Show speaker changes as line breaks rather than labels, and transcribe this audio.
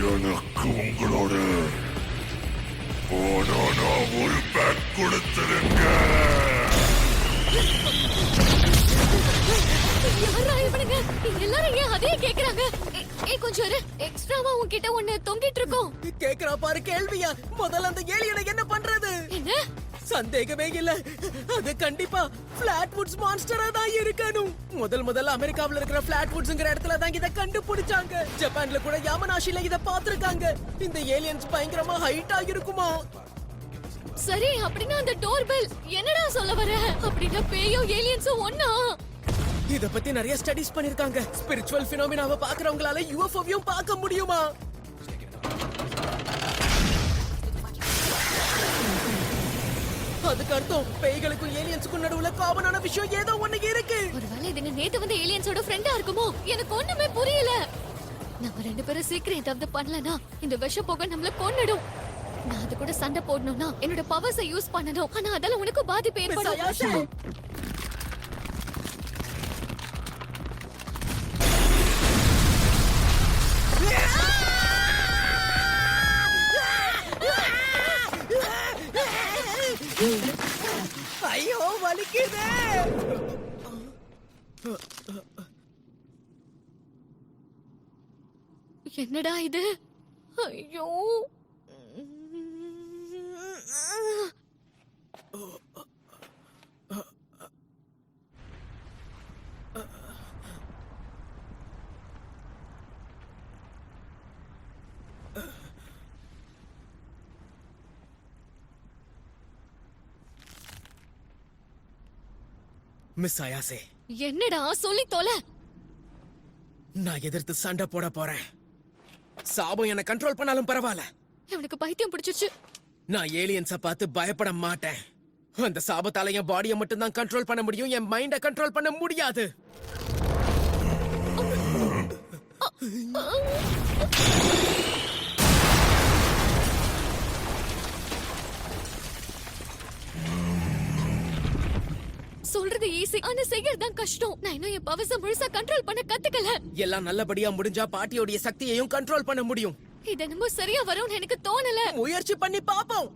எனக்கு உங்களோட போனோனா ஒரு பேக் கொடுத்துருங்க.
யாரா இவனுங்க? எல்லாரும் ஏன் அதே கேக்குறாங்க? கொஞ்சம் இரு. எக்ஸ்ட்ராவா உன்கிட்ட ஒண்ணு தொங்கிட்டு இருக்கோம்.
கேக்குறா பாரு கேள்வியா. முதல்ல அந்த ஏலியனை என்ன பண்றது?
என்ன?
சந்தேகமே இல்ல, அது கண்டிப்பா பிளாட்வுட்ஸ் மான்ஸ்டரா தான் இருக்கணும். முதல்ல அமெரிக்காவுல இருக்கிற பிளாட்வுட்ஸ்ங்கற இடத்துல தான் இத கண்டுபிடிச்சாங்க. ஜப்பான்ல கூட யாமனாஷில இத பாத்துருக்காங்க. இந்த ஏலியன்ஸ் பயங்கரமா ஹைட்டா இருக்குமா?
சரி, அப்படின்னா அந்த டோர் பெல் என்னடா சொல்ல வர? அப்படின்னா பேயோ ஏலியன்ஸும் ஒண்ணா?
இத பத்தி நிறைய ஸ்டடிஸ் பண்ணிருக்காங்க. ஸ்பிரிச்சுவல் பினாமினாவை பாக்குறவங்களால யுஎஃப்ஓவையும் பார்க்க முடியுமா? அதுக்கு அர்த்தம் பேய்களுக்கும் ஏலியன்ஸுக்கும் நடுவுல காமனான விஷயம் ஏதோ ஒண்ணு இருக்கு.
ஒருவேளை இதுங்க நேத்து வந்த ஏலியன்ஸோட ஃப்ரெண்டா இருக்குமோ? எனக்கு ஒண்ணுமே புரியல. நம்ம ரெண்டு பேரும் சீக்கிரம் ஏதாவது பண்ணலனா இந்த விஷ போக நம்மள கொன்னுடும். நான் அது கூட சண்டை போடணும்னா என்னோட பவர்ஸை யூஸ் பண்ணணும். ஆனா அதால உனக்கு பாதிப்பு ஏற்படும்.
ஐயோ வலிக்குது.
என்னடா இது? ஐயோ,
மிஸ் அயாசே,
என்னடா சொல்லி தொலை.
நான் எதிர்த்து சண்டை போட போறேன். சாபம் என்ன கண்ட்ரோல் பண்ணாலும் பரவாயில்ல.
எனக்கு பைத்தியம் பிடிச்சிருச்சு.
நான் ஏலியன்ஸ பார்த்து பயப்பட மாட்டேன். அந்த சாபத்தால என் பாடியை மட்டும் தான் கண்ட்ரோல் பண்ண முடியும். என் மைண்ட கண்ட்ரோல் பண்ண முடியாது.
சொல்றது ஈஸி, ஆனா செய்யறது தான் கஷ்டம். நான் இன்னும் என் பவர்ஸ முழுசா கண்ட்ரோல் பண்ண கத்துக்கல.
எல்லாம் நல்லபடியா முடிஞ்சா பாட்டியோட சக்தியையும் கண்ட்ரோல் பண்ண முடியும்.
இது என்னமோ சரியா வரும்னு எனக்கு தோணல.
முயற்சி பண்ணி பாப்போம்.